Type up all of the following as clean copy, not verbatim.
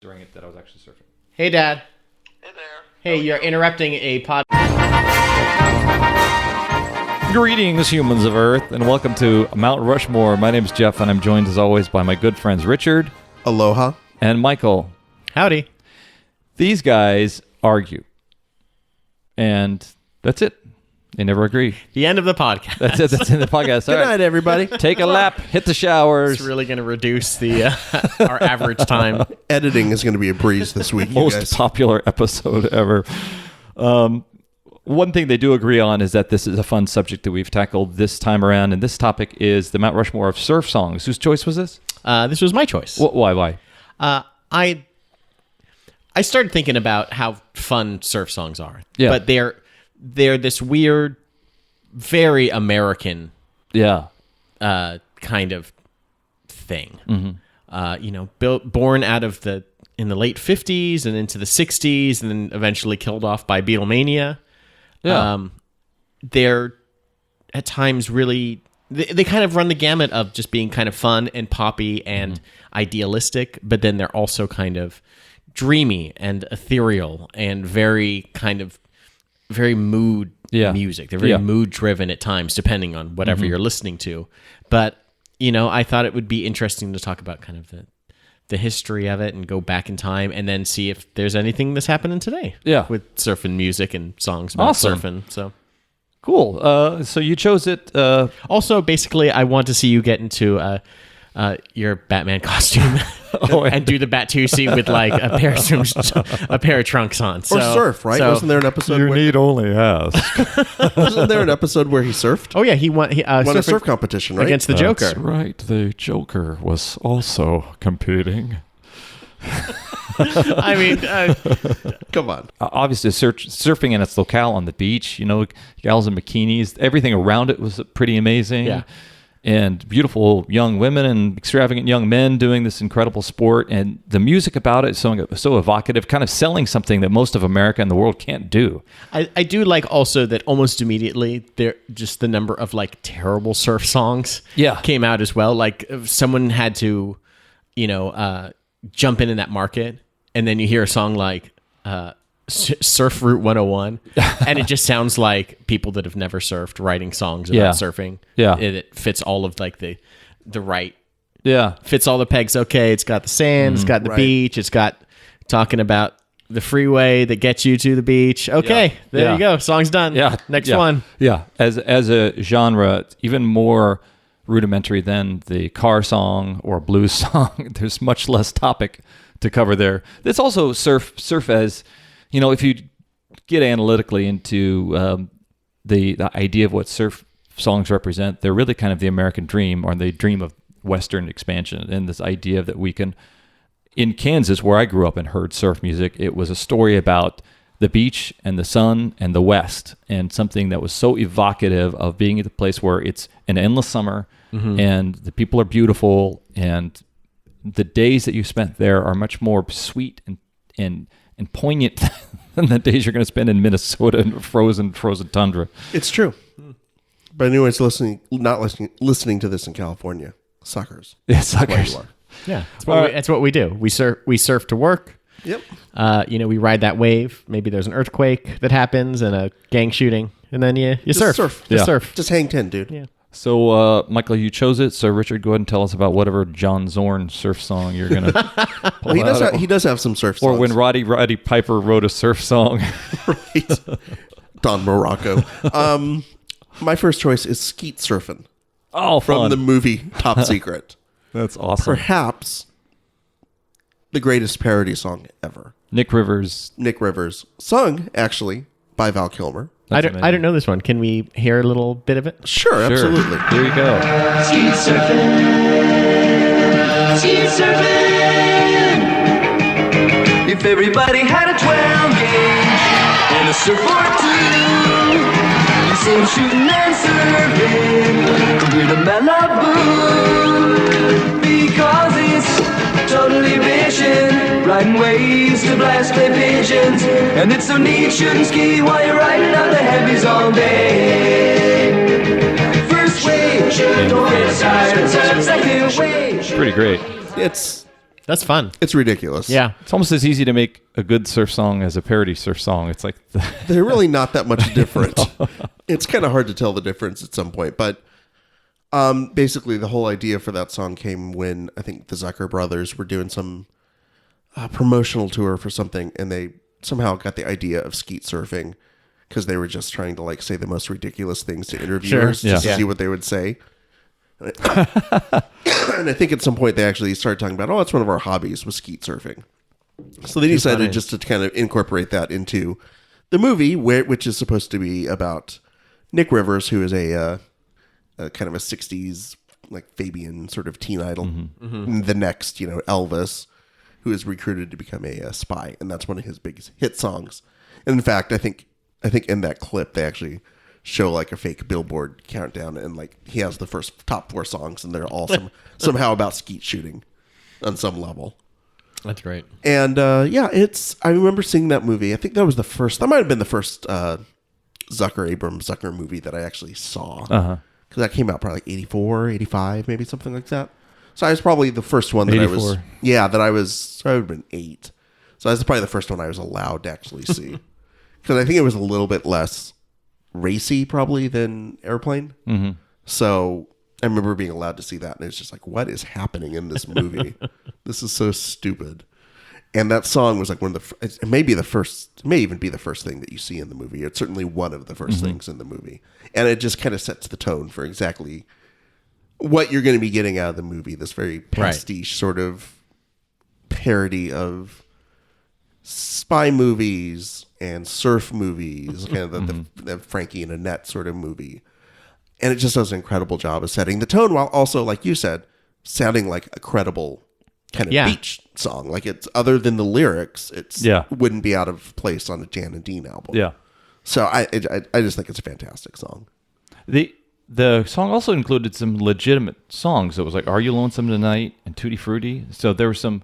during it that I was actually surfing. Hey, Dad. Hey there. Hey, you're interrupting a pod. Greetings, humans of Earth, and welcome to Mount Rushmore. My name's Jeff, and I'm joined, as always, by my good friends Richard. Aloha. And Michael. Howdy. These guys argue. And that's it. They never agree. The end of the podcast. That's it. That's in the podcast. Good night, everybody. Take a lap, hit the showers. It's really going to reduce the our average time. Editing is going to be a breeze this week, you guys. Most popular episode ever. One thing they do agree on is that this is a fun subject that we've tackled this time around, and this topic is the Mount Rushmore of Surf Songs. Whose choice was this? This was my choice. Why? I started thinking about how fun surf songs are. Yeah. But they're this weird, very American kind of thing. Mm-hmm. Born out of in the late 50s and into the 60s and then eventually killed off by Beatlemania. Yeah. They're at times really... They kind of run the gamut of just being kind of fun and poppy and idealistic, but then they're also kind of dreamy and ethereal and very mood music. They're very mood driven at times, depending on whatever you're listening to. But, I thought it would be interesting to talk about kind of the history of it and go back in time and then see if there's anything that's happening today. Yeah. With surfing music and songs about surfing. So cool. So you chose it. Also, basically, I want to see you get into your Batman costume and do the Batusi with like a pair of trunks on. Or surf, right? Wasn't there an episode where... need only ask. Wasn't there an episode where he surfed? Oh, yeah. He won a surf competition, right? Against the Joker. That's right. The Joker was also competing. I mean, come on. Obviously, surfing in its locale on the beach, gals in bikinis, everything around it was pretty amazing. Yeah. And beautiful young women and extravagant young men doing this incredible sport. And the music about it is so evocative, kind of selling something that most of America and the world can't do. I do like also that almost immediately just the number of like terrible surf songs came out as well. Like if someone had to, jump in that market, and then you hear a song like Surf Route 101, and it just sounds like people that have never surfed writing songs about surfing. Yeah. It fits all of like the right. Yeah. Fits all the pegs. Okay, it's got the sand, it's got the beach, it's got talking about the freeway that gets you to the beach. Okay, there you go. Song's done. Yeah. Next one. Yeah. As a genre, even more rudimentary than the car song or blues song. There's much less topic to cover there. It's also surf as, if you get analytically into the idea of what surf songs represent, they're really kind of the American dream, or the dream of Western expansion. And this idea that we can, in Kansas, where I grew up and heard surf music, it was a story about the beach and the sun and the West, and something that was so evocative of being at the place where it's an endless summer and the people are beautiful, and the days that you spent there are much more sweet and poignant than the days you're going to spend in Minnesota and frozen tundra. It's true. But anyways, not listening to this in California, suckers. Yeah, suckers. Yeah, that's what we do. We surf to work. Yep. We ride that wave. Maybe there's an earthquake that happens and a gang shooting, and then you surf. Surf. Just hang 10, dude. Yeah. So, Michael, you chose it. So, Richard, go ahead and tell us about whatever John Zorn surf song you're going to Well, he does have some surf songs. Or when Roddy Piper wrote a surf song. Right. Don Morocco. My first choice is Skeet Surfin'. Oh, from fun. the movie Top Secret. That's awesome. Perhaps the greatest parody song ever. Nick Rivers. Sung, actually, by Val Kilmer. I don't know this one. Can we hear a little bit of it? Sure, absolutely. Here you go. Skeet surfing. If everybody had a 12 gauge and a surf or two, you see them shooting and surfing from here to Malibu, because it's totally vision, riding waves to blast clay pigeons, and it's so neat shooting ski while you're riding on the heavies all day. First wave, don't get tired, second wave. Pretty great. It's That's fun. It's ridiculous. Yeah. It's almost as easy to make a good surf song as a parody surf song. It's like They're really not that much different. It's kind of hard to tell the difference at some point, but basically the whole idea for that song came when I think the Zucker brothers were doing some promotional tour for something, and they somehow got the idea of skeet surfing because they were just trying to like say the most ridiculous things to interviewers just to see what they would say. And I think at some point they actually started talking about, it's one of our hobbies was skeet surfing. So they decided just to kind of incorporate that into the movie, which is supposed to be about Nick Rivers, who is a kind of a 60s like Fabian sort of teen idol. The next, Elvis, who is recruited to become a spy, and that's one of his big hit songs. And in fact, I think in that clip they actually show like a fake Billboard countdown, and like he has the first top 4 songs, and they're all somehow about skeet shooting on some level. That's great. And I remember seeing that movie. I think that might have been the first Zucker movie that I actually saw. Because that came out probably like 84, 85, maybe something like that. So I was probably the first one that 84. I would have been 8. So I was probably the first one I was allowed to actually see. Because I think it was a little bit less racy probably than Airplane. So I remember being allowed to see that, and it's just like, what is happening in this movie? This is so stupid. And that song was like it may even be the first thing that you see in the movie. It's certainly one of the first things in the movie. And it just kind of sets the tone for exactly what you're going to be getting out of the movie. This very pastiche sort of parody of spy movies and surf movies, kind of the Frankie and Annette sort of movie. And it just does an incredible job of setting the tone while also, like you said, sounding like a credible kind of beach song. Like it's other than the lyrics, wouldn't be out of place on a Jan and Dean album. Yeah. So I just think it's a fantastic song. The song also included some legitimate songs. It was like "Are You Lonesome Tonight" and "Tutti Frutti." So there were some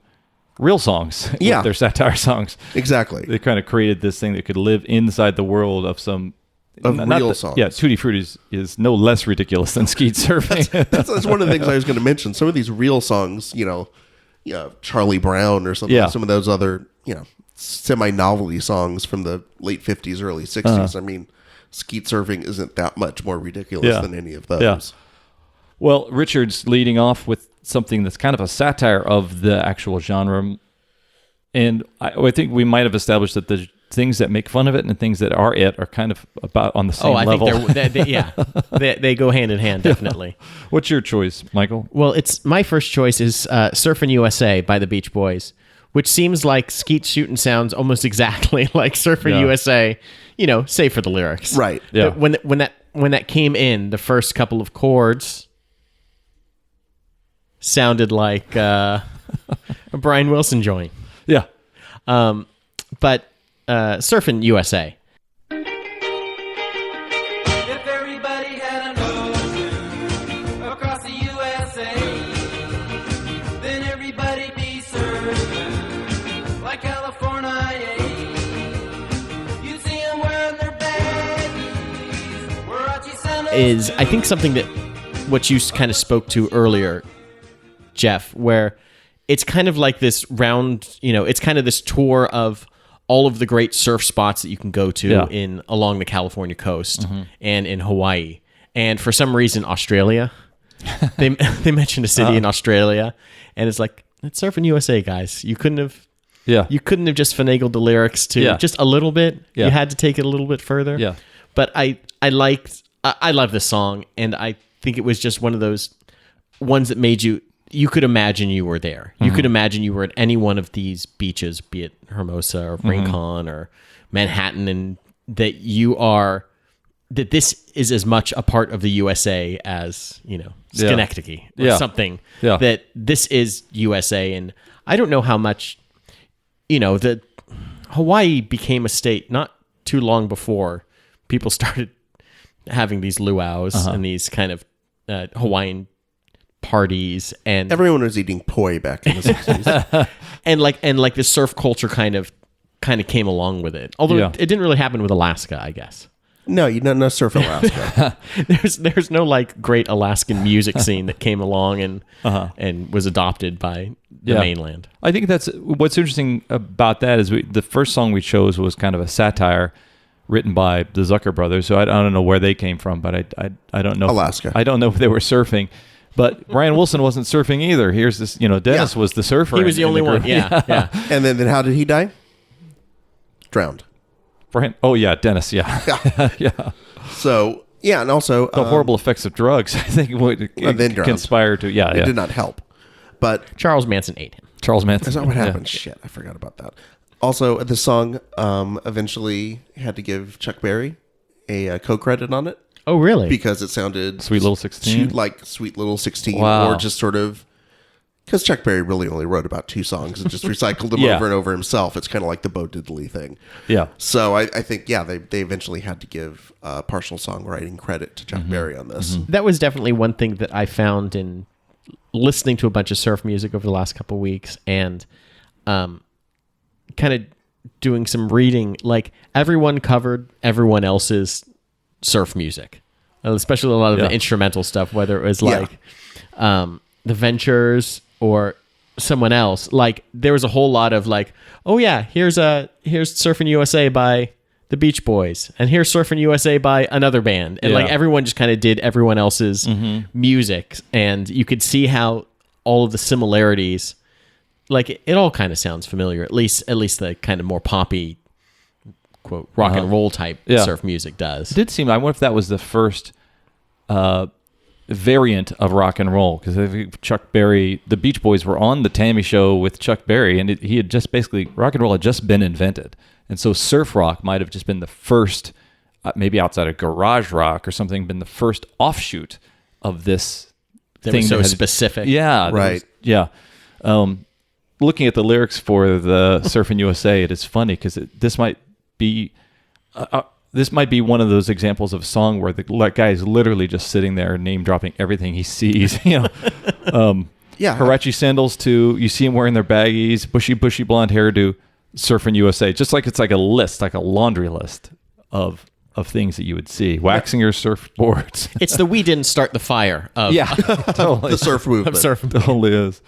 real songs. Yeah, they're satire songs. Exactly. They kind of created this thing that could live inside the world of some real songs. Yeah, Tutti Frutti is no less ridiculous than skeet surfing. that's one of the things I was going to mention. Some of these real songs, Charlie Brown or something. Yeah. Some of those other, semi-novelty songs from the late 50s, early 60s. I mean, skeet surfing isn't that much more ridiculous than any of those. Yeah. Well, Richard's leading off with something that's kind of a satire of the actual genre. And I think we might have established that the things that make fun of it and things that are kind of about on the same level. Think they go hand in hand, definitely. What's your choice, Michael? Well, my first choice is Surfin' USA by the Beach Boys, which seems like skeet shooting sounds almost exactly like Surfin' USA, save for the lyrics. Right. Yeah. But when that came in, the first couple of chords sounded like a Brian Wilson joint. Yeah. But Surfin' USA. If everybody had an ocean across the USA, then everybody'd be surfing like California. You'd see them wearing their baggies, Warachi sandals. Is, I think, something that what you kind of spoke to earlier, Jeff, where it's kind of like this round, it's kind of this tour of all of the great surf spots that you can go to along the California coast and in Hawaii. And for some reason, Australia, they mentioned a city in Australia, and it's like, it's Surfin' USA, guys. You couldn't have just finagled the lyrics to just a little bit. Yeah. You had to take it a little bit further. Yeah. But I love this song, and I think it was just one of those ones that made you could imagine you were there. You could imagine you were at any one of these beaches, be it Hermosa or Rincon or Manhattan, and that this is as much a part of the USA as, Schenectady or something. Yeah. That this is USA. And I don't know how much, that Hawaii became a state not too long before people started having these luau's and these kind of Hawaiian parties, and everyone was eating poi back in the 60s. and like the surf culture kind of came along with it. Although it didn't really happen with Alaska, I guess. No, you don't know Surf Alaska. There's no like great Alaskan music scene that came along and was adopted by the mainland. I think that's what's interesting about that is the first song we chose was kind of a satire written by the Zucker brothers. So I don't know where they came from, but I don't know. Alaska. I don't know if they were surfing. But Ryan Wilson wasn't surfing either. Here's this, Dennis was the surfer. He was the only one. Yeah. And then how did he die? Drowned. Brian, Dennis, yeah. So, yeah, and also... the horrible effects of drugs, I think, would conspire to... It did not help. But... Charles Manson ate him. Charles Manson. Is that what happened? Shit, I forgot about that. Also, the song eventually had to give Chuck Berry a co-credit on it. Oh, really? Because it sounded... Sweet Little 16? Like Sweet Little 16. Wow. Or just sort of... Because Chuck Berry really only wrote about 2 songs and just recycled them over and over himself. It's kind of like the Bo Diddley thing. Yeah. So I think, they eventually had to give partial songwriting credit to Chuck Berry on this. That was definitely one thing that I found in listening to a bunch of surf music over the last couple of weeks and kind of doing some reading. Like, everyone covered everyone else's surf music, especially a lot of the instrumental stuff, whether it was like the Ventures or someone else. Like, there was a whole lot of like, oh yeah, here's Surfin' USA by the Beach Boys, and here's Surfin' USA by another band, and like everyone just kind of did everyone else's music, and you could see how all of the similarities, like it all kind of sounds familiar, at least the kind of more poppy, quote, rock and roll type surf music does. It did seem, I wonder if that was the first variant of rock and roll, because Chuck Berry, the Beach Boys were on the Tammy Show with Chuck Berry, and he had just basically, rock and roll had just been invented. And so surf rock might have just been the first, maybe outside of garage rock or something, been the first offshoot of this thing. Was so specific. Yeah. Right. Looking at the lyrics for the Surfin' USA, it is funny because this might be one of those examples of a song where the guy is literally just sitting there name dropping everything he sees. Huarache sandals to, you see him wearing their baggies, bushy blonde hairdo, Surfin' USA. Just like it's like a list, like a laundry list of things that you would see. Waxing your surfboards. It's the we didn't start the fire of totally. The surf movement. Totally is.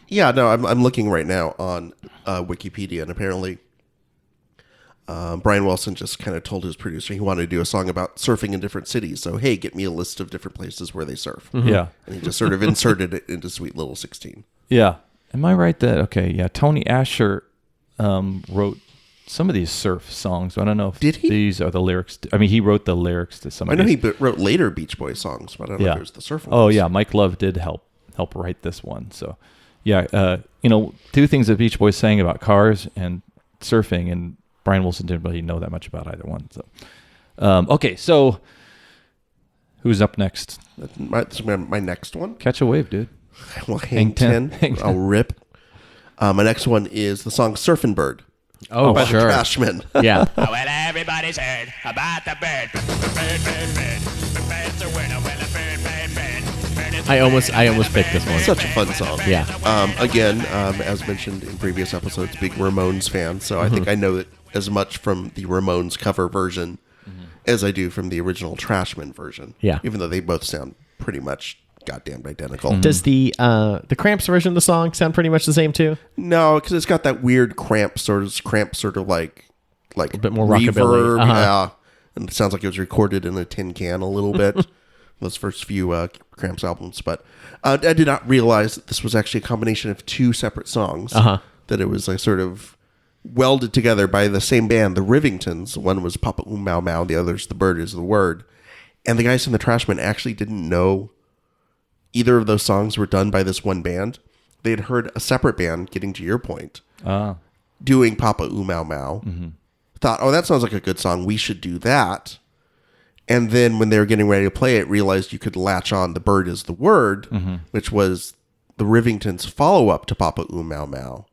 Yeah, no, I'm looking right now on Wikipedia, and apparently Brian Wilson just kind of told his producer he wanted to do a song about surfing in different cities. So, hey, get me a list of different places where they surf. Mm-hmm. Yeah. And he just sort of inserted it into Sweet Little 16. Yeah. Am I right that, Tony Asher wrote some of these surf songs. I don't know if these are the lyrics. He wrote the lyrics to some of these. I know he wrote later Beach Boys songs, but I don't know if it was the surf ones. Oh, yeah. Mike Love did help write this one. So, yeah, two things that Beach Boys sang about cars and surfing, and Brian Wilson didn't really know that much about either one. So, so who's up next? My next one? Catch a wave, dude. Well, hang 10. I'll rip. My next one is the song Surfin' Bird. Oh, by sure. the Trashmen. Yeah. Well, everybody's heard about the bird. The bird's a winner. Well, a bird. I almost picked this one. Such a fun song. Yeah. Again, as mentioned in previous episodes, big Ramones fan, so I think I know it as much from the Ramones cover version as I do from the original Trashmen version. Yeah. Even though they both sound pretty much goddamn identical. Does the Cramps version of the song sound pretty much the same too? No, because it's got that weird cramp sort of like a bit more reverb. rockabilly. Yeah, and it sounds like it was recorded in a tin can a little bit. Those first few Cramps albums, but I did not realize that this was actually a combination of 2 separate songs. That it was like sort of welded together by the same band, the Rivingtons. One was Papa Oom Mau Mau, the other's The Bird Is the Word. And the guys from the Trashmen actually didn't know either of those songs were done by this one band. They had heard a separate band, getting to your point, doing Papa Oom Mau Mau. Thought, oh, that sounds like a good song. We should do that. And then when they were getting ready to play it, realized you could latch on The Bird Is the Word, which was the Rivingtons' follow-up to Papa Oom Mau Mau,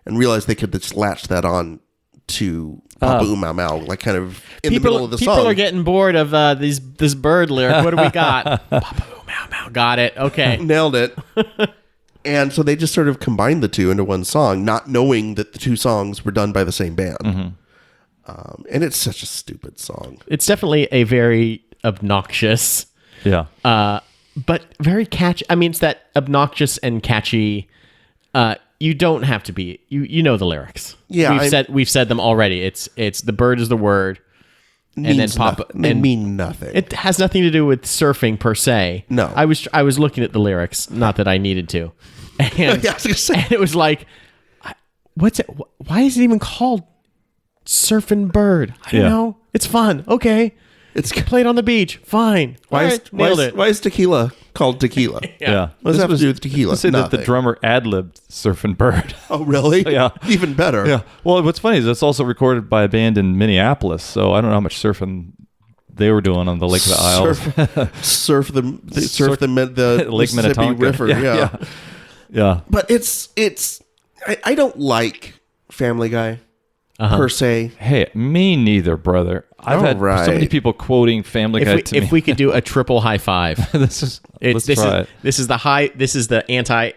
and realized they could just latch that on to Papa Oom Mau Mau, like kind of in the middle of the song. People are getting bored of this bird lyric. What do we got? Papa Oom Mau Mau. Got it. Okay. Nailed it. And so they just sort of combined the two into one song, not knowing that the 2 songs were done by the same band. And it's such a stupid song. It's definitely a very obnoxious, Yeah. but very catchy. I mean, it's that obnoxious and catchy. You don't have to be. You know the lyrics. Yeah, we've said them already. It's the bird is the word, and then Means pop. nothing. They and mean nothing. it has nothing to do with surfing per se. No. I was looking at the lyrics, not that I needed to, and, Yeah, I was gonna say. and it was like, what's it? Why is it even called Surfin' Bird? I don't Yeah. know. It's fun. Okay. It's Played on the beach. Fine. why is, Alright, nailed it. why is tequila called tequila? Yeah. What does that have to do with tequila? Say that the Nothing. drummer ad-libbed Surfin' Bird. Oh, really? Yeah. Even better. Yeah. Well, what's funny is it's also recorded by a band in Minneapolis, so I don't know how much surfing they were doing on the Lake of the Isles. Surf the Lake Mississippi Minnetonka. River. Yeah. Yeah. But I don't like Family Guy per se. Hey, me neither, brother. I've had Alright. so many people quoting Family Guy to me. If we could do a triple high five, Let's try it. This is the anti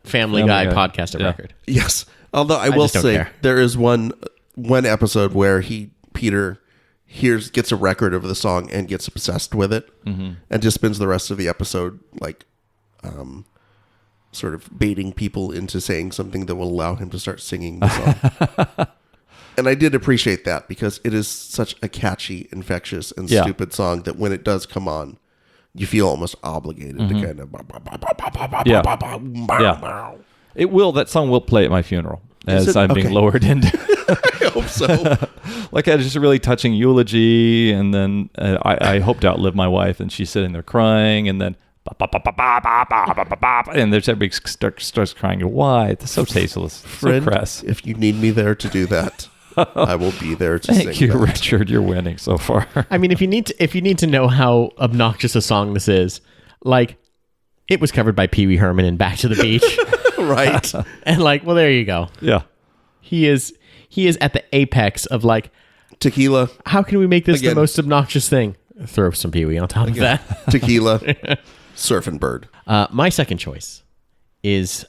Family Guy podcast of Yeah. record. Yes. Although I will just don't say care. there is one episode where Peter gets a record of the song and gets obsessed with it and just spends the rest of the episode like sort of baiting people into saying something that will allow him to start singing the song. And I did appreciate that because it is such a catchy, infectious, and Yeah. stupid song that when it does come on, you feel almost obligated to kind of Yeah. It will. That song will play at my funeral as it? I'm being Okay. lowered into. I hope so. Like I had just a really touching eulogy, and then I hope to outlive my wife, and she's sitting there crying, and then and there's everybody starts crying. Why? It's so tasteless, Friend, so crass. if you need me there to do that, I will be there to Thank sing you, that. Richard. You're winning so far. I mean, if you need to know how obnoxious a song this is, like it was covered by Pee Wee Herman in Back to the Beach, Right. and like, well, there you go. Yeah. He is at the apex of like, Tequila, how can we make this Again. the most obnoxious thing? Throw some Pee Wee on top of that. tequila, Surfin' Bird. My second choice is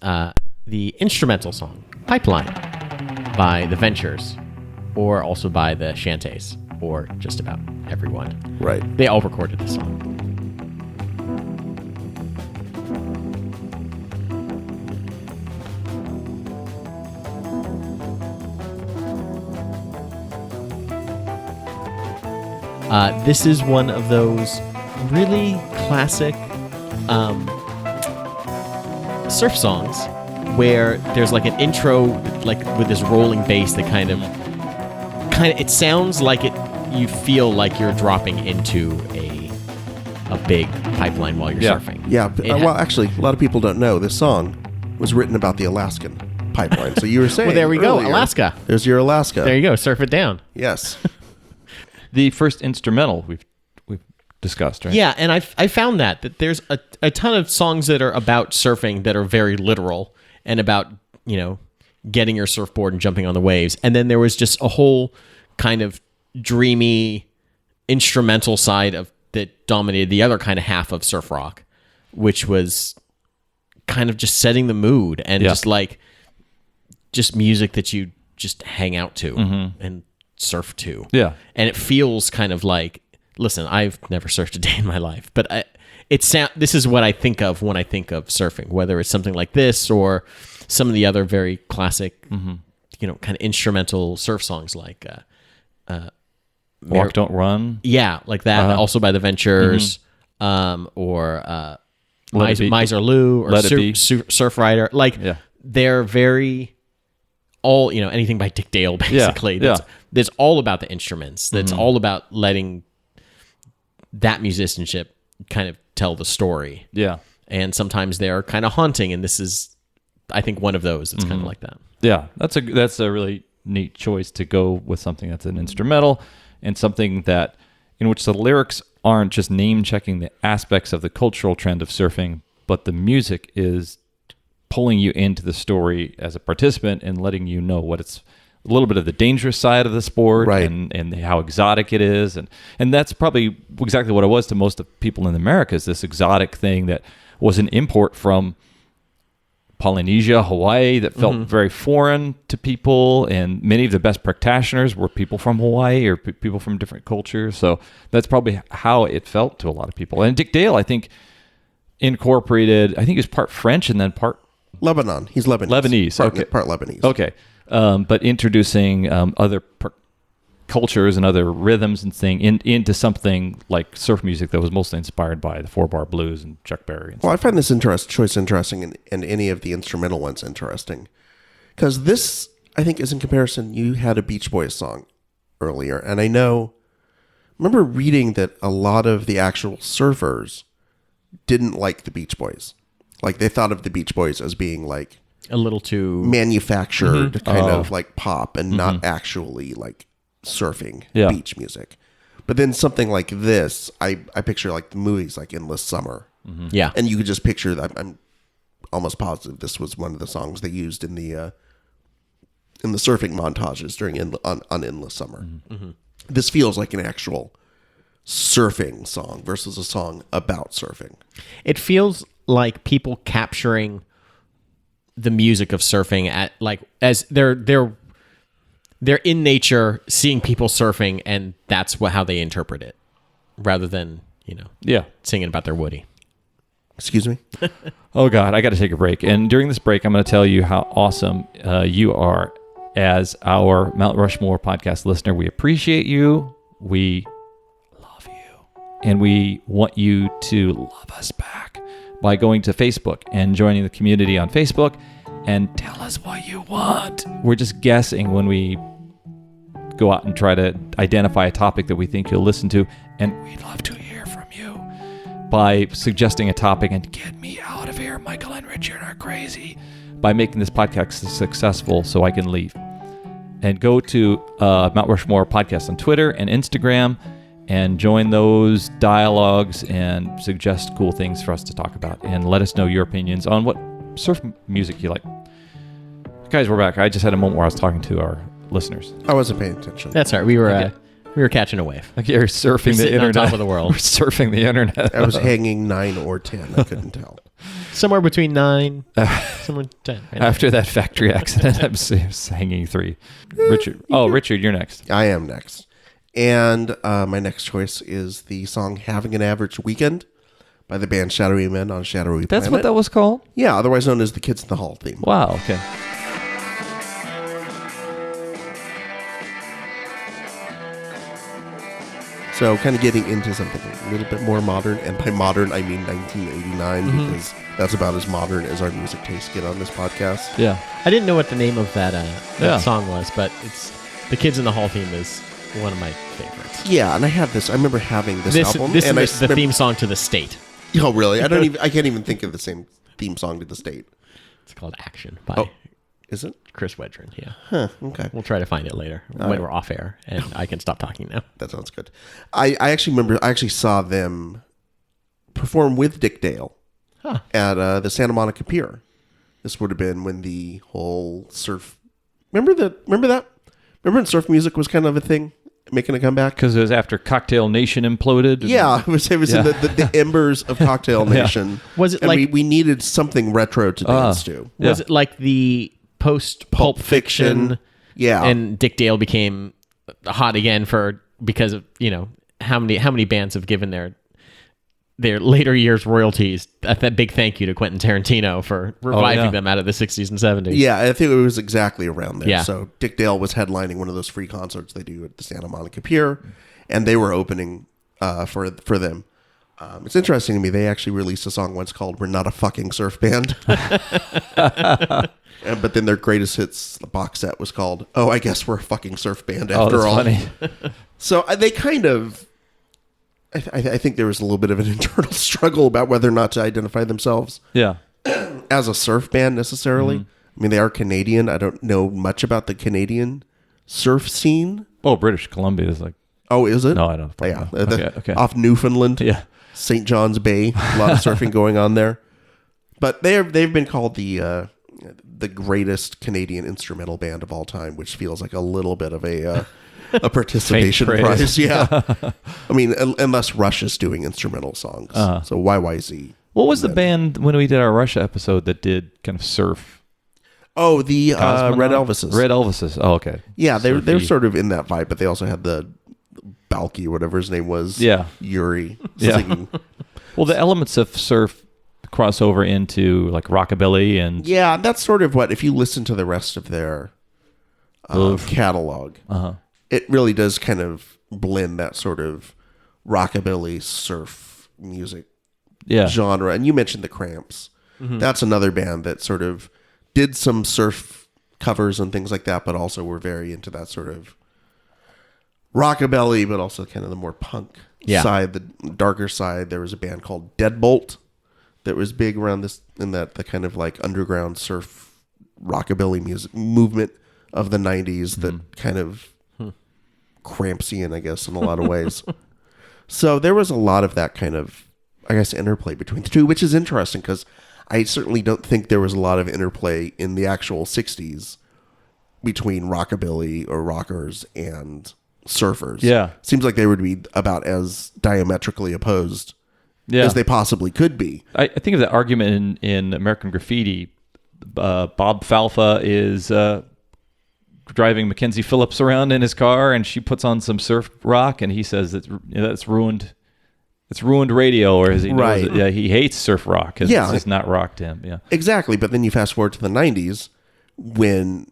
the instrumental song "Pipeline" by the Ventures, or also by the Shantays, or just about everyone. Right. They all recorded the song. This is one of those really classic surf songs where there's like an intro, like with this rolling bass that kind of it sounds like you feel like you're dropping into a big pipeline while you're Yeah. surfing. Yeah. Well, actually, a lot of people don't know this song was written about the Alaskan pipeline. So you were saying, Well, there we go, earlier, Alaska. There's your Alaska. There you go, surf it down. Yes. The first instrumental we've discussed, right? Yeah, and I found that there's a ton of songs that are about surfing that are very literal and about, getting your surfboard and jumping on the waves. And then there was just a whole kind of dreamy instrumental side of that dominated the other kind of half of surf rock, which was kind of just setting the mood and just music that you just hang out to and surf to. Yeah. And it feels kind of like, listen, I've never surfed a day in my life, but this is what I think of when I think of surfing, whether it's something like this or some of the other very classic, kind of instrumental surf songs like Walk, Don't Run. yeah, like that. Also by the Ventures, or Let It Be. Miser Lou, or Let It Be. Surf Rider. Like they're very all anything by Dick Dale basically. Yeah. That's all about the instruments. That's all about letting that musicianship kind of tell the story. Yeah. And sometimes they're kind of haunting, and this is, I think, one of those that's kind of like that. Yeah, that's a really neat choice to go with something that's an instrumental and something that in which the lyrics aren't just name checking the aspects of the cultural trend of surfing, but the music is pulling you into the story as a participant and letting you know what it's a little bit of the dangerous side of the sport, Right. and how exotic it is, and that's probably exactly what it was to most of people in America, is this exotic thing that was an import from Polynesia, Hawaii, that felt very foreign to people, and many of the best practitioners were people from Hawaii or people from different cultures. So that's probably how it felt to a lot of people. And Dick Dale, I think, incorporated, I think he was part French and then part Lebanon. He's Lebanese. Part Lebanese. Okay. But introducing other cultures and other rhythms and thing into something like surf music that was mostly inspired by the 4-bar blues and Chuck Berry. And well, I find this choice interesting, and any of the instrumental ones interesting, because this, I think, is in comparison. You had a Beach Boys song earlier, and I remember reading that a lot of the actual surfers didn't like the Beach Boys. Like, they thought of the Beach Boys as being like A little too manufactured kind of like pop and not actually like surfing beach music. But then something like this, I picture like the movies like Endless Summer. Yeah. And you could just picture that. I'm almost positive this was one of the songs they used in the surfing montages during on Endless Summer. This feels like an actual surfing song versus a song about surfing. It feels like people capturing the music of surfing at like as they're in nature seeing people surfing, and that's how they interpret it, rather than singing about their woody. Excuse me. Oh God, I got to take a break. And during this break, I'm going to tell you how awesome you are as our Mount Rushmore podcast listener. We appreciate you. We love you, and we want you to love us back by going to Facebook and joining the community on Facebook and tell us what you want. We're just guessing when we go out and try to identify a topic that we think you'll listen to, and we'd love to hear from you by suggesting a topic. And get me out of here, Michael and Richard are crazy, by making this podcast successful so I can leave. And go to Mount Rushmore Podcast on Twitter and Instagram and join those dialogues and suggest cool things for us to talk about, and let us know your opinions on what surf music you like. Guys, we're back. I just had a moment where I was talking to our listeners. I wasn't paying attention. That's all right. We were catching a wave. Like you're surfing the internet. On top of the world. We're surfing the internet. I was hanging 9 or 10. I couldn't tell. Somewhere between 9, somewhere 10. Right? After that factory accident, I was hanging 3. Richard. Oh, Richard, you're next. I am next. And my next choice is the song Having an Average Weekend by the band Shadowy Men on Shadowy Planet. That's what that was called? Yeah, otherwise known as the Kids in the Hall theme. Wow, okay. So kind of getting into something a little bit more modern. And by modern, I mean 1989, because that's about as modern as our music tastes get on this podcast. Yeah. I didn't know what the name of that song was, but it's the Kids in the Hall theme is one of my favorites. Yeah, and I remember having this album. This and is the theme song to The State. Oh, really? I can't even think of the same theme song to The State. It's called Action by is it? Chris Wedren. Yeah. Huh, okay. We'll try to find it later when we're off air, and I can stop talking now. That sounds good. I actually remember, I actually saw them perform with Dick Dale at the Santa Monica Pier. This would have been when the whole surf... Remember that? Remember when surf music was kind of a thing? Making a comeback? Because it was after Cocktail Nation imploded. Yeah, it was in the embers of Cocktail Nation. Was it and like... we needed something retro to dance to. Was it like the post-Pulp Fiction? Yeah. And Dick Dale became hot again because of, how many bands have given their later years royalties, that big thank you to Quentin Tarantino for reviving them out of the 60s and 70s. Yeah, I think it was exactly around there. Yeah. So Dick Dale was headlining one of those free concerts they do at the Santa Monica Pier, and they were opening for them. It's interesting to me, they actually released a song once called We're Not a Fucking Surf Band. But then their greatest hits box set was called I Guess We're a Fucking Surf Band After All. Funny. So they kind of... I think there was a little bit of an internal struggle about whether or not to identify themselves as a surf band necessarily. I mean, they are Canadian. I don't know much about the Canadian surf scene. Oh, British Columbia is like... Oh, is it? No, I don't. Yeah. Okay. Off Newfoundland. Yeah. St. John's Bay. A lot of surfing going on there. But they've been called the greatest Canadian instrumental band of all time, which feels like a little bit of a participation prize. Yeah. I mean, unless Rush is doing instrumental songs. So YYZ. What was the band when we did our Russia episode that did kind of surf? Oh, the Red Cosmonaut? Elvises. Red Elvises. Oh, okay. Yeah, they're Surfy. sort of in that vibe, but they also had the Balky, whatever his name was. Yeah. Yuri. Yeah. Singing. Well, the elements of surf cross over into like rockabilly and Yeah, that's sort of what, if you listen to the rest of their catalog, it really does kind of blend that sort of rockabilly surf music genre. And you mentioned the Cramps. That's another band that sort of did some surf covers and things like that, but also were very into that sort of rockabilly, but also kind of the more punk side, the darker side. There was a band called Deadbolt that was big around this, in that the kind of like underground surf rockabilly music movement of the 90s that kind of Crampsian, I guess, in a lot of ways. So there was a lot of that kind of, I guess, interplay between the two, which is interesting because I certainly don't think there was a lot of interplay in the actual 60s between rockabilly or rockers and surfers. Yeah. Seems like they would be about as diametrically opposed as they possibly could be. I think of the argument in American Graffiti. Bob Falfa is driving Mackenzie Phillips around in his car, and she puts on some surf rock, and he says that's ruined. It's ruined radio, or as he knows it. Yeah, he hates surf rock. It's just not rock to him. Yeah, exactly. But then you fast forward to the 90s when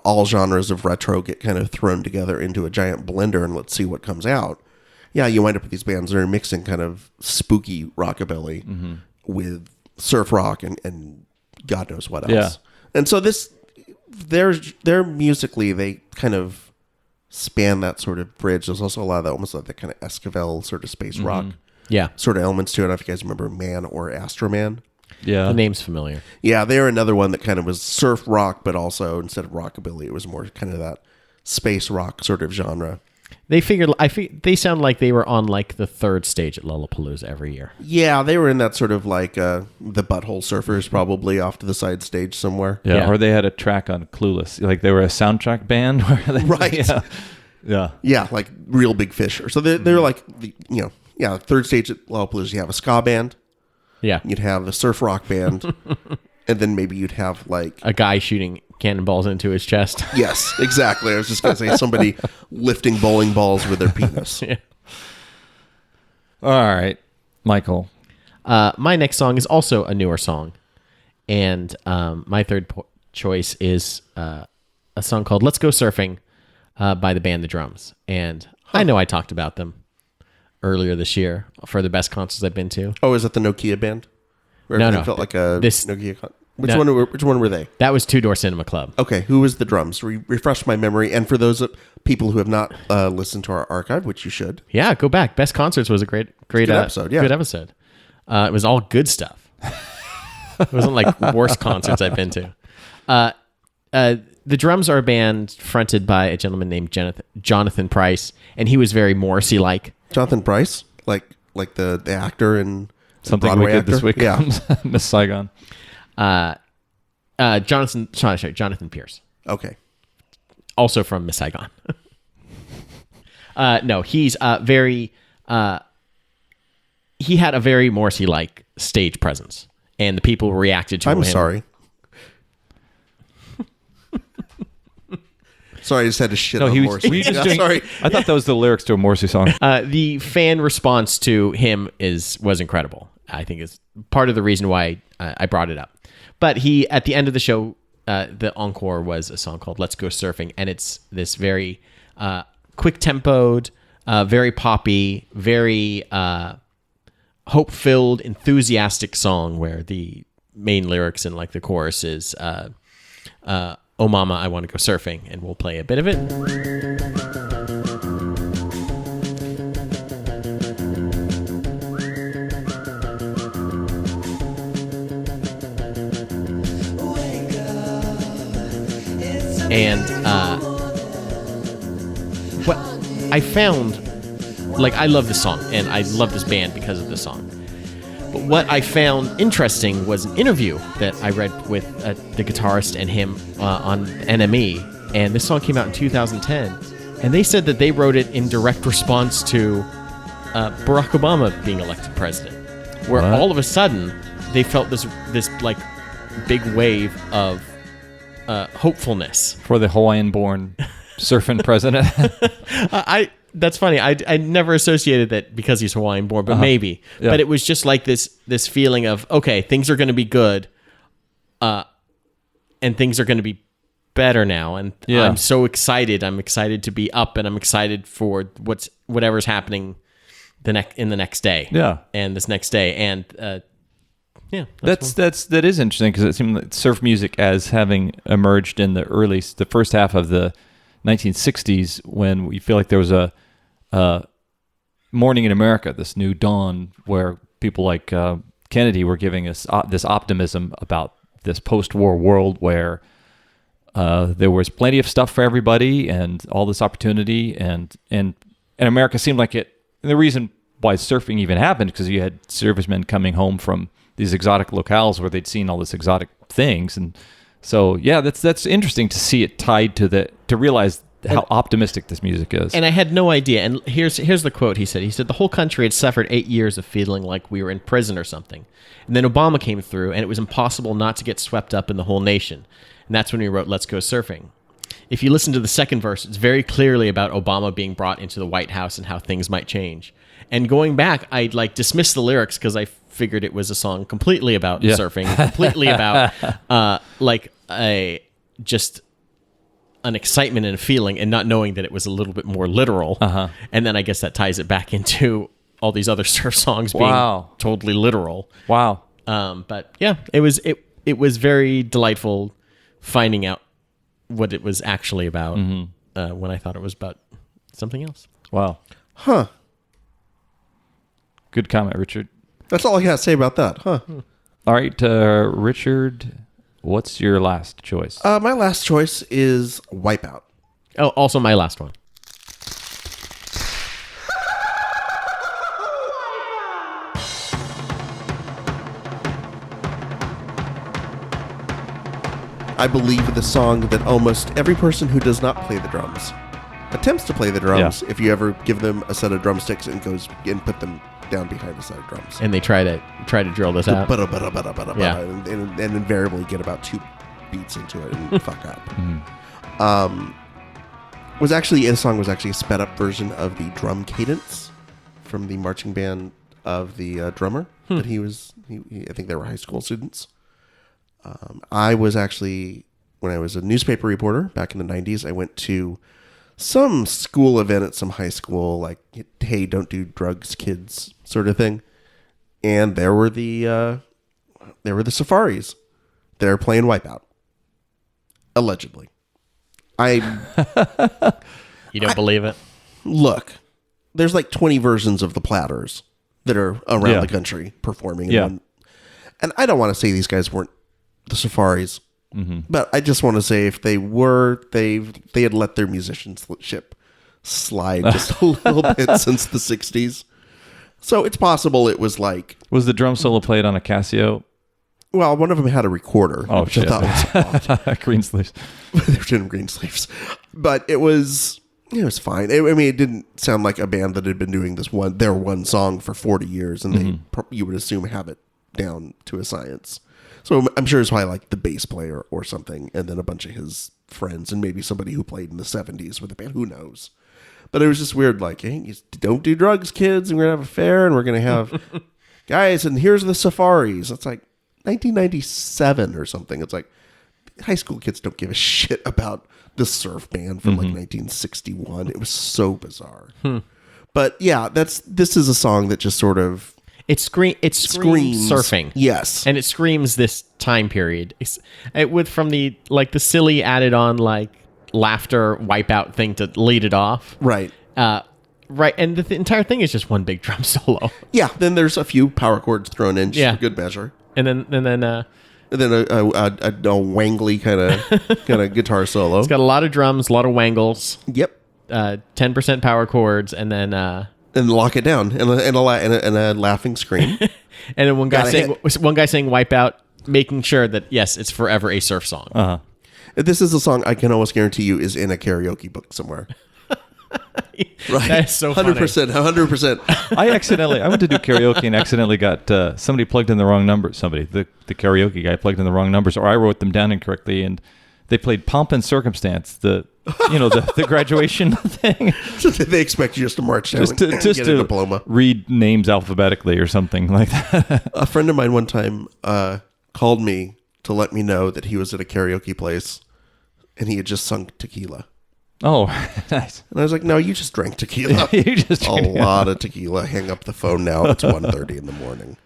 all genres of retro get kind of thrown together into a giant blender, and let's see what comes out. Yeah, you wind up with these bands that are mixing kind of spooky rockabilly with surf rock and God knows what else. Yeah. And so they're musically, they kind of span that sort of bridge. There's also a lot of that, almost like that kind of Esquivel sort of space rock sort of elements to it. I don't know if you guys remember Man or Astroman. Yeah. The name's familiar. Yeah, they're another one that kind of was surf rock, but also instead of rockabilly, it was more kind of that space rock sort of genre. They they sound like they were on like the third stage at Lollapalooza every year. Yeah, they were in that sort of like the Butthole Surfers, probably off to the side stage somewhere. Yeah, or they had a track on Clueless. Like they were a soundtrack band. Where they, Right. Yeah, like Real Big Fish. So they're like, third stage at Lollapalooza, you have a ska band. Yeah. You'd have a surf rock band. And then maybe you'd have like a guy shooting cannonballs into his chest. Yes, exactly. I was just going to say somebody lifting bowling balls with their penis. Yeah. All right, Michael. My next song is also a newer song. And my third choice is a song called Let's Go Surfing by the band The Drums. And I know I talked about them earlier this year for the best concerts I've been to. Oh, is that the Nokia band? Where No, it no. felt like a Nokia. Which one were they? That was Two Door Cinema Club. Okay, who was the drums? Refresh my memory. And for those people who have not listened to our archive, which you should. Yeah, go back. Best Concerts was a great episode. Yeah, good episode. It was all good stuff. It wasn't like worst concerts I've been to. The Drums are a band fronted by a gentleman named Jonathan Price, and he was very Morrissey-like. Jonathan Price, like the actor in Something Broadway Wicked actor? This Week Yeah. Comes. Miss Saigon. Jonathan Pierce, Okay. also from Miss Saigon. No, he's very. He had a very Morrissey-like stage presence, and the people reacted to him. I'm sorry. Sorry, I just had to shit on Morrissey. were you just doing, Sorry. I thought that was the lyrics to a Morrissey song. The fan response to him was incredible. I think is part of the reason why I brought it up. But at the end of the show, the encore was a song called "Let's Go Surfing," and it's this very quick-tempoed, very poppy, very hope-filled, enthusiastic song where the main lyrics and like the chorus is "Oh Mama, I Want to Go Surfing," and we'll play a bit of it. And what I found, like, I love this song, and I love this band because of this song. But what I found interesting was an interview that I read with the guitarist and him on NME, and this song came out in 2010, and they said that they wrote it in direct response to Barack Obama being elected president. where all of a sudden they felt this like big wave of hopefulness For the Hawaiian-born surfing president. That's funny. I never associated that because he's Hawaiian born, but maybe. Yeah. But it was just like this feeling of, okay, things are going to be good, and things are going to be better now, and I'm so excited. I'm excited to be up, and I'm excited for whatever's happening in the next day. Yeah. And this next day, and that is interesting because it seemed like surf music as having emerged in the first half of the 1960s, when we feel like there was a morning in America, this new dawn where people like Kennedy were giving us this optimism about this post-war world where there was plenty of stuff for everybody and all this opportunity, and America seemed like it. And the reason why surfing even happened because you had servicemen coming home from these exotic locales where they'd seen all this exotic things, and so yeah, that's interesting to see it tied to realize how optimistic this music is. And I had no idea. And here's the quote he said. He said, the whole country had suffered 8 years of feeling like we were in prison or something. And then Obama came through, and it was impossible not to get swept up in the whole nation. And that's when we wrote Let's Go Surfing. If you listen to the second verse, it's very clearly about Obama being brought into the White House and how things might change. And going back, I dismissed the lyrics because I figured it was a song completely about surfing, completely about just an excitement and a feeling, and not knowing that it was a little bit more literal. And then I guess that ties it back into all these other surf songs being totally literal. Wow. But yeah, it was very delightful finding out what it was actually about when I thought it was about something else. Wow. Huh. Good comment, Richard. That's all I got to say about that. Huh. All right, Richard, what's your last choice? My last choice is Wipeout. Oh, also my last one. I believe the song that almost every person who does not play the drums attempts to play the drums if you ever give them a set of drumsticks and goes and put them down behind a set of drums. And they try to drill this out. And invariably get about 2 beats into it and fuck up. This song was actually a sped up version of the drum cadence from the marching band of the drummer that I think they were high school students. I was actually, when I was a newspaper reporter back in the 90s, I went to some school event at some high school, like, hey, don't do drugs, kids, sort of thing. And there were the Surfaris. They're playing Wipeout. Allegedly. You don't believe it? Look, there's like 20 versions of the Platters that are around the country performing. And I don't want to say these guys weren't the Surfaris, but I just want to say if they were, they had let their musicianship slide just a little bit since the 60s. So it's possible it was like... Was the drum solo played on a Casio? Well, one of them had a recorder. Oh, which shit. I thought was odd. Green sleeves. They were doing green sleeves. But it was fine. It didn't sound like a band that had been doing their one song for 40 years, and you would assume have it down to a science. So I'm sure it's probably like the bass player or something, and then a bunch of his friends, and maybe somebody who played in the 70s with the band. Who knows? But it was just weird, like, hey, you don't do drugs, kids, and we're going to have a fair, and we're going to have guys, and here's the Surfaris. It's like 1997 or something. It's like high school kids don't give a shit about the surf band from like 1961. It was so bizarre. But yeah, this is a song that just sort of... It screams surfing. Yes. And it screams this time period. From the silly added on like laughter Wipeout thing to lead it off. Right. Right. And the entire thing is just one big drum solo. Yeah. Then there's a few power chords thrown in just for good measure. And then a wangly kind of guitar solo. It's got a lot of drums, a lot of wangles. Yep. 10% power chords, and then and lock it down, and a laughing scream. And then one guy saying Wipeout, making sure that yes, it's forever a surf song. This is a song I can almost guarantee you is in a karaoke book somewhere. Right. That's so funny. 100%. I went to do karaoke and accidentally got somebody plugged in the wrong number. The karaoke guy plugged in the wrong numbers, or I wrote them down incorrectly, and they played Pomp and Circumstance, the graduation thing. So they expect you just to march down and get a diploma. Read names alphabetically or something like that. A friend of mine one time called me to let me know that he was at a karaoke place and he had just sung Tequila. Oh, nice. And I was like, no, you just drank tequila. You just a lot of tequila. Hang up the phone now. It's 1:30 in the morning.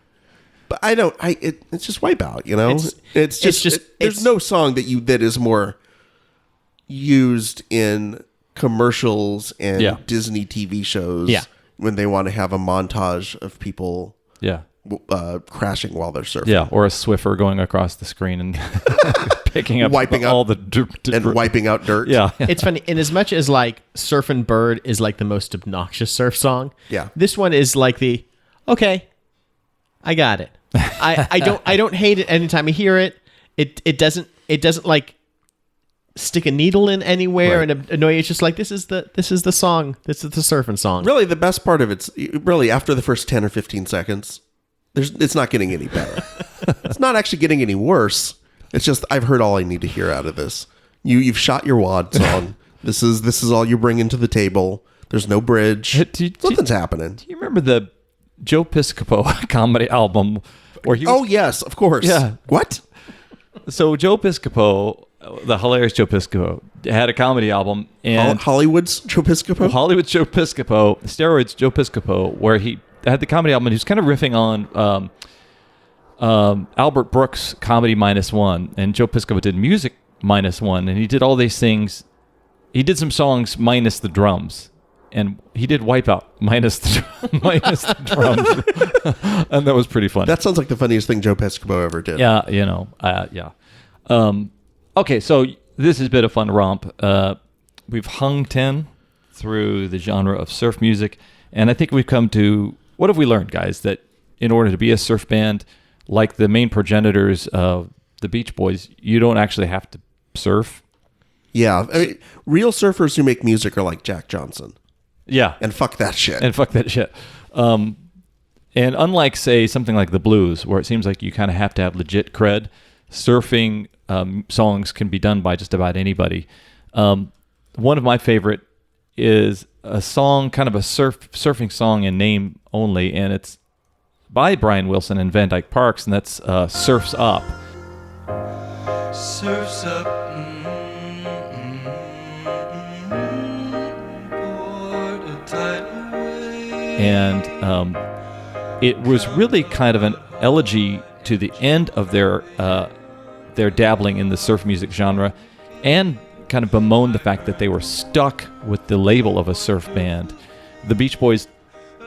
But it's just Wipeout, you know? There's no song that is more used in commercials and Disney TV shows when they want to have a montage of people crashing while they're surfing. Yeah, or a Swiffer going across the screen and picking up wiping all out the wiping out dirt. Yeah. It's funny. In as much as like Surfin' Bird is like the most obnoxious surf song, this one is like okay, I got it. I don't hate it anytime I hear it. It doesn't like stick a needle in anywhere and annoy you. It's just like this is the song. This is the surfing song. Really, the best part of it's really after the first 10 or 15 seconds. It's not getting any better. It's not actually getting any worse. It's just I've heard all I need to hear out of this. You've shot your wad song. This is all you bring into the table. There's no bridge. Nothing's happening. Do you remember the Joe Piscopo comedy album where he was, Oh yes, of course. Yeah. What? So Joe Piscopo, the hilarious Joe Piscopo, had a comedy album, and Hollywood's Joe Piscopo? Hollywood's Joe Piscopo, Steroids Joe Piscopo, where he had the comedy album and he was kind of riffing on Albert Brooks' Comedy -1, and Joe Piscopo did Music -1, and he did all these things. He did some songs minus the drums, and he did Wipeout minus the drums, and that was pretty fun. That sounds like the funniest thing Joe Piscopo ever did. Yeah, okay, so this has been a fun romp. We've hung 10 through the genre of surf music, and I think we've come to, what have we learned, guys? That in order to be a surf band, like the main progenitors of the Beach Boys, you don't actually have to surf. Yeah, I mean, real surfers who make music are like Jack Johnson. Yeah. And fuck that shit. And unlike, say, something like the blues, where it seems like you kind of have to have legit cred, surfing songs can be done by just about anybody. One of my favorite is a song, kind of a surfing song in name only, and it's by Brian Wilson and Van Dyke Parks, and that's Surf's Up. Surf's up. And it was really kind of an elegy to the end of their dabbling in the surf music genre, and kind of bemoaned the fact that they were stuck with the label of a surf band. The Beach Boys,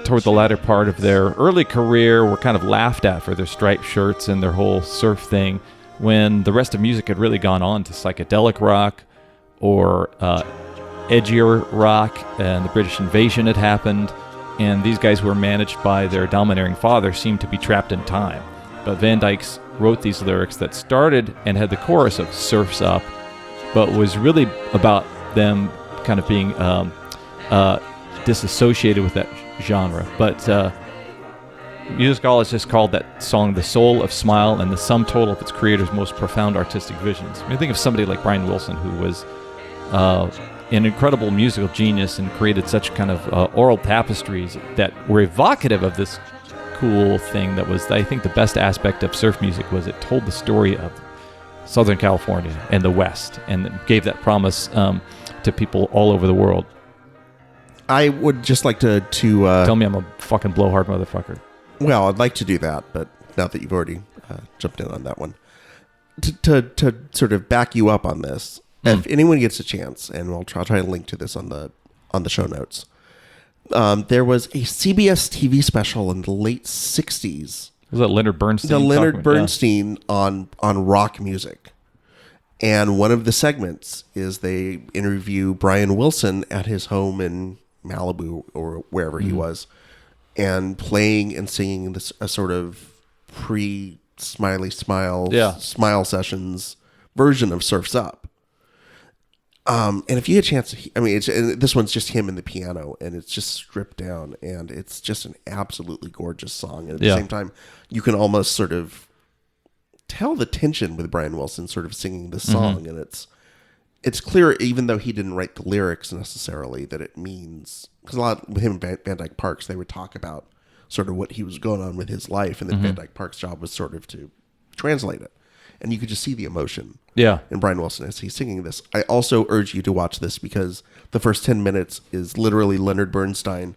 toward the latter part of their early career, were kind of laughed at for their striped shirts and their whole surf thing, when the rest of music had really gone on to psychedelic rock or edgier rock, and the British invasion had happened, and these guys who were managed by their domineering father seemed to be trapped in time. But Van Dyke's wrote these lyrics that started and had the chorus of Surf's Up, but was really about them kind of being disassociated with that genre. But musicologists just called that song the soul of Smile and the sum total of its creator's most profound artistic visions. I mean, think of somebody like Brian Wilson, who was an incredible musical genius and created such kind of oral tapestries that were evocative of this cool thing that was, I think, the best aspect of surf music was it told the story of Southern California and the West, and gave that promise to people all over the world. I would just like to tell me I'm a fucking blowhard motherfucker. Well, I'd like to do that, but now that you've already jumped in on that one, to sort of back you up on this, if anyone gets a chance, and I'll try to link to this on the show notes. There was a CBS TV special in the late 60s. Was that Leonard Bernstein? The Leonard Bernstein on rock music. And one of the segments is they interview Brian Wilson at his home in Malibu or wherever he was, and playing and singing a sort of pre-Smiley Smile Smile Sessions version of Surf's Up. And if you get a chance, and this one's just him and the piano, and it's just stripped down, and it's just an absolutely gorgeous song. And at the same time, you can almost sort of tell the tension with Brian Wilson sort of singing this song, and it's clear, even though he didn't write the lyrics necessarily, that it means, because a lot with him and Van Dyke Parks, they would talk about sort of what he was going on with his life, and then Van Dyke Parks' job was sort of to translate it. And you could just see the emotion in Brian Wilson as he's singing this. I also urge you to watch this because the first 10 minutes is literally Leonard Bernstein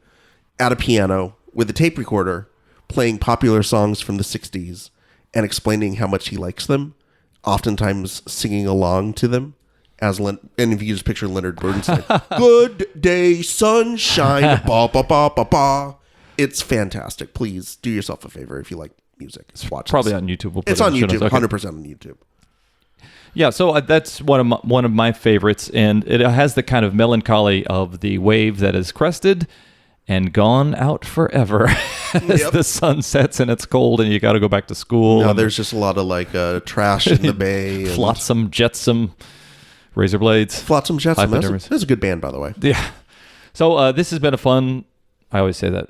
at a piano with a tape recorder playing popular songs from the 60s and explaining how much he likes them, oftentimes singing along to them. And if you just picture Leonard Bernstein, good day, sunshine, ba ba ba ba ba. It's fantastic. Please do yourself a favor if you like music. Watch Probably this. on YouTube. It's on YouTube, 100% on YouTube. Yeah, so that's one of my favorites, and it has the kind of melancholy of the wave that is crested and gone out forever as the sun sets and it's cold and you got to go back to school. No, there's just a lot of like trash in the bay. And Flotsam, Jetsam, Razor Blades. Flotsam, Jetsam. That's a good band, by the way. Yeah. So this has been a fun, I always say that.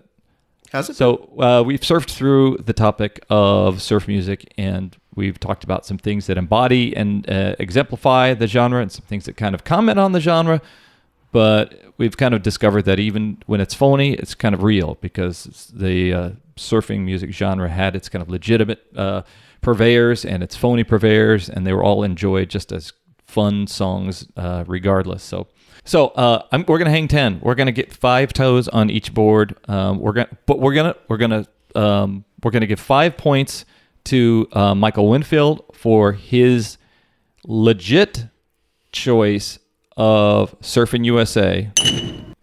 Has it? So we've surfed through the topic of surf music, and we've talked about some things that embody and exemplify the genre and some things that kind of comment on the genre. But we've kind of discovered that even when it's phony, it's kind of real because the surfing music genre had its kind of legitimate purveyors and its phony purveyors, and they were all enjoyed just as fun songs regardless. So we're gonna hang 10. We're gonna get 5 toes on each board. We're gonna give 5 points to Michael Winfield for his legit choice of Surfin' USA,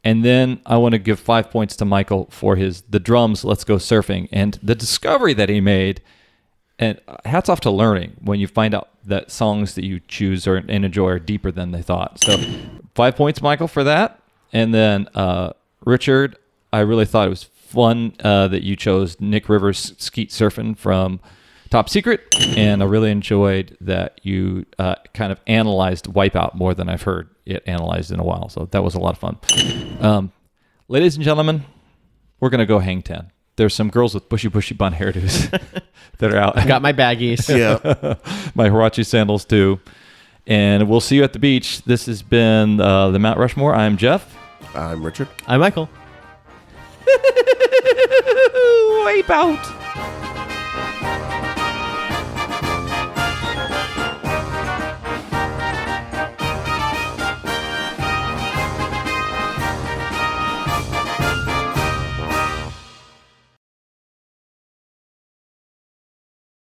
and then I want to give 5 points to Michael for the drums. Let's Go Surfing and the discovery that he made. And hats off to learning when you find out that songs that you choose and enjoy are deeper than they thought. So 5 points, Michael, for that. And then Richard, I really thought it was fun that you chose Nick Rivers' Skeet Surfin' from Top Secret. And I really enjoyed that you kind of analyzed Wipeout more than I've heard it analyzed in a while. So that was a lot of fun. Ladies and gentlemen, we're going to go hang 10. There's some girls with bushy blonde hairdos that are out. I got my baggies. Yeah. My Huarache sandals too. And we'll see you at the beach. This has been the Mount Rushmore. I'm Jeff. I'm Richard. I'm Michael. Wipeout.